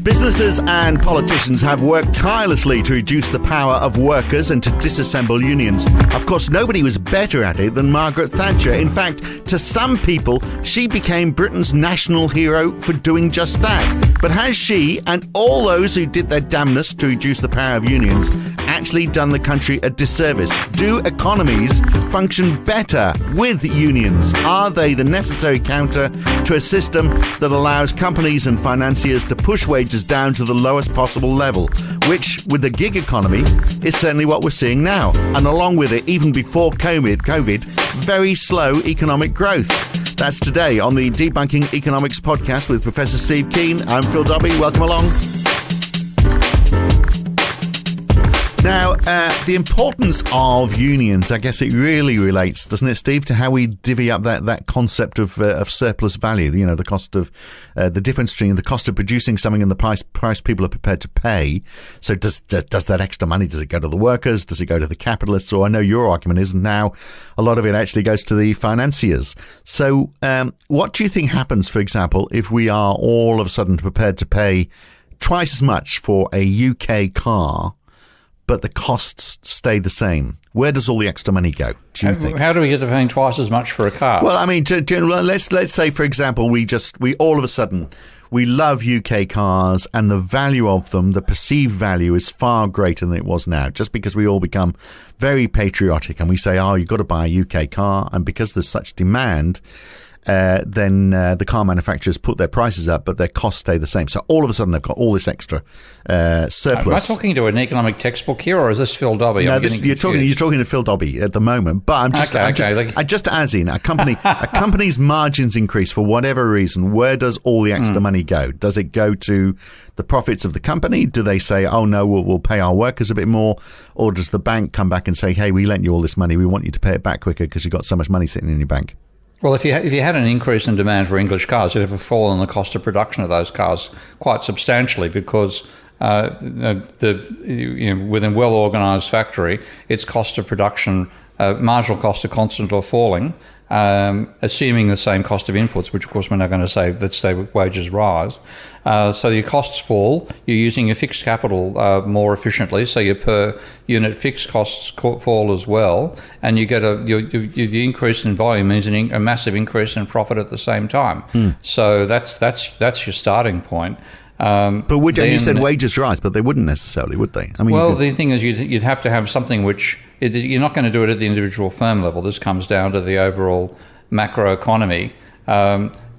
Businesses and politicians have worked tirelessly to reduce the power of workers and to disassemble unions. Of course, nobody was better at it than Margaret Thatcher. In fact, to some people, she became Britain's national hero for doing just that. But has she, and all those who did their damnedest to reduce the power of unions, actually done the country a disservice? Do economies function better with unions? Are they the necessary counter to a system that allows companies and financiers to push wages down to the lowest possible level, which, with the gig economy, is certainly what we're seeing now? And along with it, even before COVID, very slow economic growth. That's today on the Debunking Economics podcast with Professor Steve Keen. I'm Phil Dobbie. Welcome along. Now, the importance of unions, I guess it really relates, doesn't it, Steve, to how we divvy up that concept of surplus value, you know, the cost of, the difference between the cost of producing something and the price people are prepared to pay. So does that extra money, does it go to the workers? Does it go to the capitalists? Or I know your argument is now a lot of it actually goes to the financiers. So what do you think happens, for example, if we are all of a sudden prepared to pay twice as much for a UK car, but the costs stay the same? Where does all the extra money go, do you think? How do we get to paying twice as much for a car? Well, I mean, let's say, for example, we all of a sudden, we love UK cars and the value of them, the perceived value is far greater than it was now, just because we all become very patriotic and we say, oh, you've got to buy a UK car. And because there's such demand, then the car manufacturers put their prices up, but their costs stay the same. So all of a sudden, they've got all this extra surplus. Am I talking to an economic textbook here, or is this Phil Dobbie? No, you're talking to Phil Dobbie at the moment. But I'm just as in a company's margins increase for whatever reason. Where does all the extra money go? Does it go to the profits of the company? Do they say, oh no, we'll pay our workers a bit more, or does the bank come back and say, hey, we lent you all this money, we want you to pay it back quicker because you've got so much money sitting in your bank? Well, if you had an increase in demand for English cars, you'd have a fall in the cost of production of those cars quite substantially, because within a well-organised factory, its cost of production, marginal cost of constant or falling, assuming the same cost of inputs, which of course we're not going to say, let's say wages rise. So your costs fall, you're using your fixed capital more efficiently, so your per unit fixed costs fall as well, and you get the increase in volume means a massive increase in profit at the same time. So that's your starting point. But you said wages rise, but they wouldn't necessarily, would they? I mean, the thing is, you'd have to have something which you're not going to do it at the individual firm level. This comes down to the overall macroeconomy.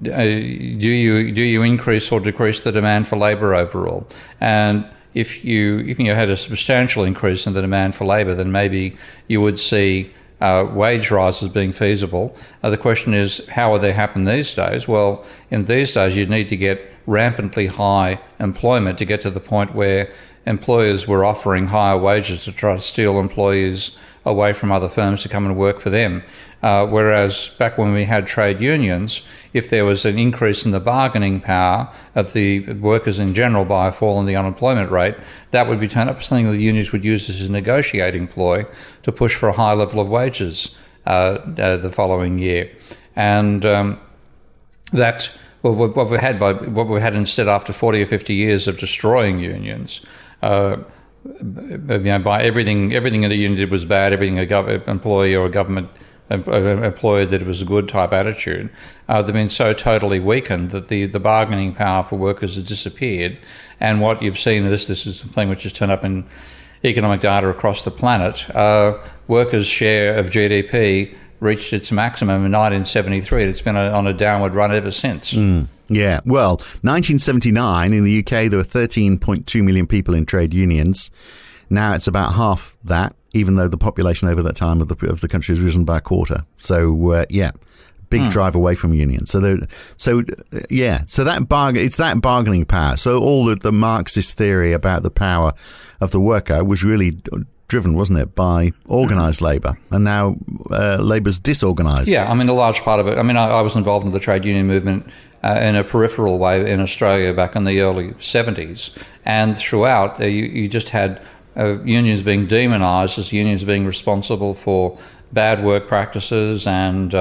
Do you increase or decrease the demand for labour overall? And if you had a substantial increase in the demand for labour, then maybe you would see wage rises being feasible. The question is, how would they happen these days? Well, in these days, you'd need to get rampantly high employment to get to the point where employers were offering higher wages to try to steal employees away from other firms to come and work for them. Whereas back when we had trade unions, if there was an increase in the bargaining power of the workers in general by a fall in the unemployment rate, that would be turned up something the unions would use as a negotiating ploy to push for a high level of wages the following year. And what we had instead after 40 or 50 years of destroying unions, by everything that a union did was bad, everything a employee or a government employer did was a good type attitude, they've been so totally weakened that the bargaining power for workers has disappeared. And what you've seen, this is something which has turned up in economic data across the planet, workers' share of GDP reached its maximum in 1973. It's been on a downward run ever since. Yeah, well, 1979 in the UK, there were 13.2 million people in trade unions. Now it's about half that, even though the population over that time of the country has risen by a quarter. So, big drive away from unions. So it's that bargaining power. So all the Marxist theory about the power of the worker was really driven, wasn't it, by organised labour, and now labour's disorganised. Yeah, I mean, a large part of it. I mean, I was involved in the trade union movement in a peripheral way in Australia back in the early 70s, and throughout you just had unions being demonised as unions being responsible for bad work practices and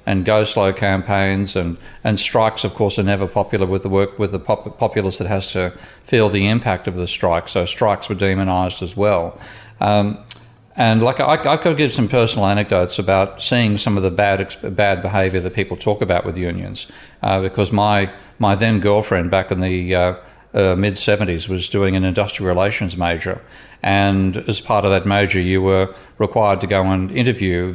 and go slow campaigns, and strikes, of course, are never popular with the populace that has to feel the impact of the strike. So strikes were demonised as well. And like I could give some personal anecdotes about seeing some of the bad behaviour that people talk about with unions, because my then girlfriend back in the mid-70s was doing an industrial relations major, and as part of that major, you were required to go and interview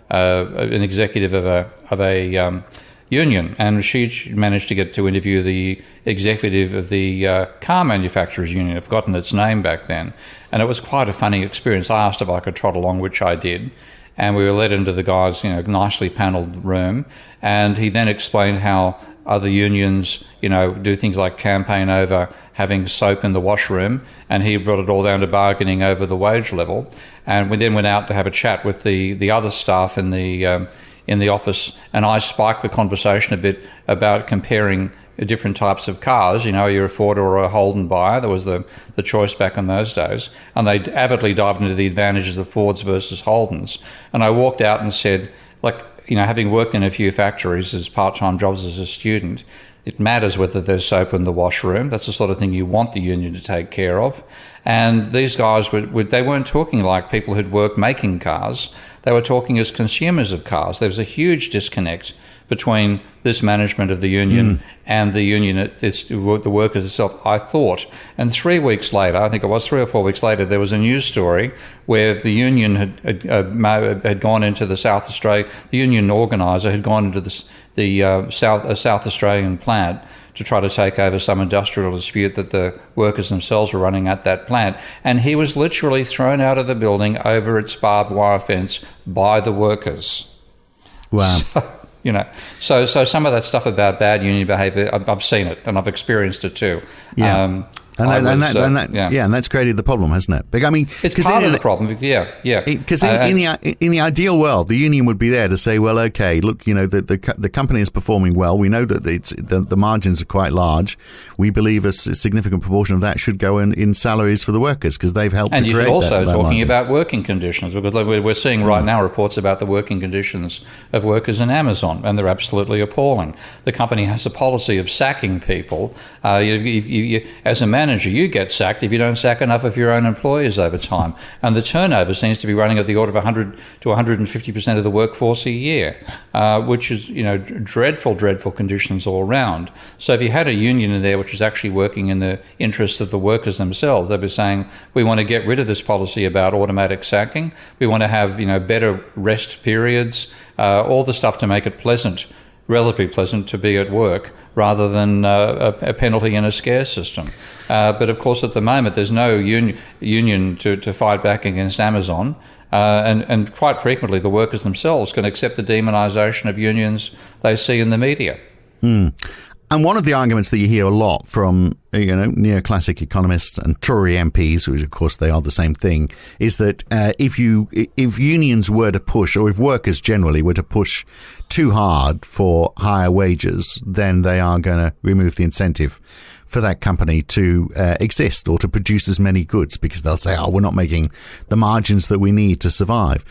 an executive of a union, and she managed to get to interview the executive of the car manufacturers union. I've forgotten its name back then, and it was quite a funny experience. I asked if I could trot along, which I did, and we were led into the guy's nicely panelled room, and he then explained how other unions do things like campaign over having soap in the washroom, and he brought it all down to bargaining over the wage level. And we then went out to have a chat with the other staff in the office, and I spiked the conversation a bit about comparing different types of cars. You're a Ford or a Holden buyer. There was the choice back in those days. And they avidly dived into the advantages of Fords versus Holdens. And I walked out and said, having worked in a few factories as part-time jobs as a student, it matters whether there's soap in the washroom. That's the sort of thing you want the union to take care of. And these guys, they weren't talking like people who'd worked making cars. They were talking as consumers of cars. There was a huge disconnect between this management of the union and the union, the workers itself, I thought. And 3 weeks later, I think it was 3 or 4 weeks later, there was a news story where the union had gone into the South Australia, the union organiser had gone into the South Australian plant to try to take over some industrial dispute that the workers themselves were running at that plant. And he was literally thrown out of the building over its barbed wire fence by the workers. Wow. So some of that stuff about bad union behaviour, I've seen it and I've experienced it too. Yeah. And that's created the problem, hasn't it? But, I mean, it's part of the problem. Yeah. Because in the ideal world, the union would be there to say, well, okay, look, the company is performing well. We know that the margins are quite large. We believe a significant proportion of that should go in salaries for the workers because they've helped to create that. And you're also talking about working conditions, because we're seeing right now reports about the working conditions of workers in Amazon, and they're absolutely appalling. The company has a policy of sacking people. As a manager, you get sacked if you don't sack enough of your own employees over time. And the turnover seems to be running at the order of 100 to 150% of the workforce a year, which is, dreadful conditions all around. So if you had a union in there which is actually working in the interests of the workers themselves, they'd be saying, we want to get rid of this policy about automatic sacking. We want to have, better rest periods, all the stuff to make it relatively pleasant to be at work rather than a penalty and a scare system. But of course, at the moment, there's no union to fight back against Amazon. And quite frequently, the workers themselves can accept the demonisation of unions they see in the media. And one of the arguments that you hear a lot from, neoclassic economists and Tory MPs, which of course they are the same thing, is that if unions were to push, or if workers generally were to push too hard for higher wages, then they are going to remove the incentive for that company to exist or to produce as many goods, because they'll say, we're not making the margins that we need to survive.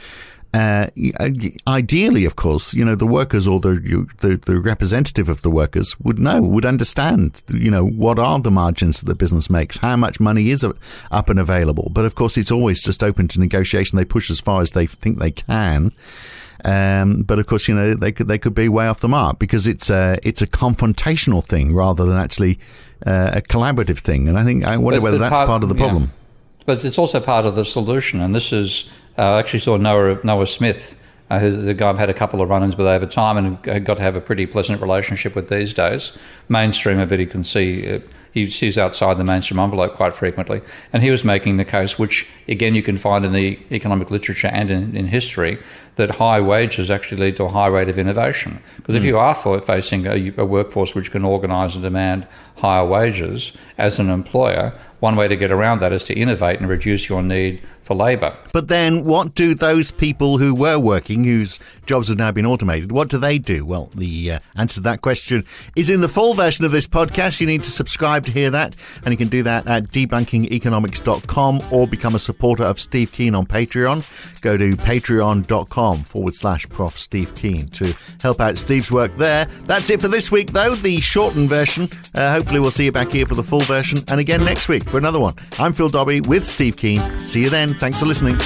Ideally, of course, the workers or the representative of the workers would understand, what are the margins that the business makes, how much money is up and available. But of course, it's always just open to negotiation. They push as far as they think they can. But of course, they could be way off the mark because it's a confrontational thing rather than actually a collaborative thing. And I wonder whether that's part of the problem. Yeah. But it's also part of the solution. And this is, I actually saw Noah Smith, the guy I've had a couple of run-ins with over time and got to have a pretty pleasant relationship with these days. Mainstreamer, but he can see he sees outside the mainstream envelope quite frequently. And he was making the case, which again you can find in the economic literature and in history, that high wages actually lead to a high rate of innovation. Because if you are facing a workforce which can organise and demand higher wages as an employer, one way to get around that is to innovate and reduce your need for labour. But then what do those people who were working, whose jobs have now been automated, what do they do? Well, the answer to that question is in the full version of this podcast. You need to subscribe to hear that, and you can do that at debunkingeconomics.com or become a supporter of Steve Keen on Patreon. Go to patreon.com patreon.com/Prof. Steve Keen to help out Steve's work there. That's it for this week, though, the shortened version. Hopefully we'll see you back here for the full version, and again next week for another one. I'm Phil Dobbie with Steve Keen. See you then. Thanks for listening.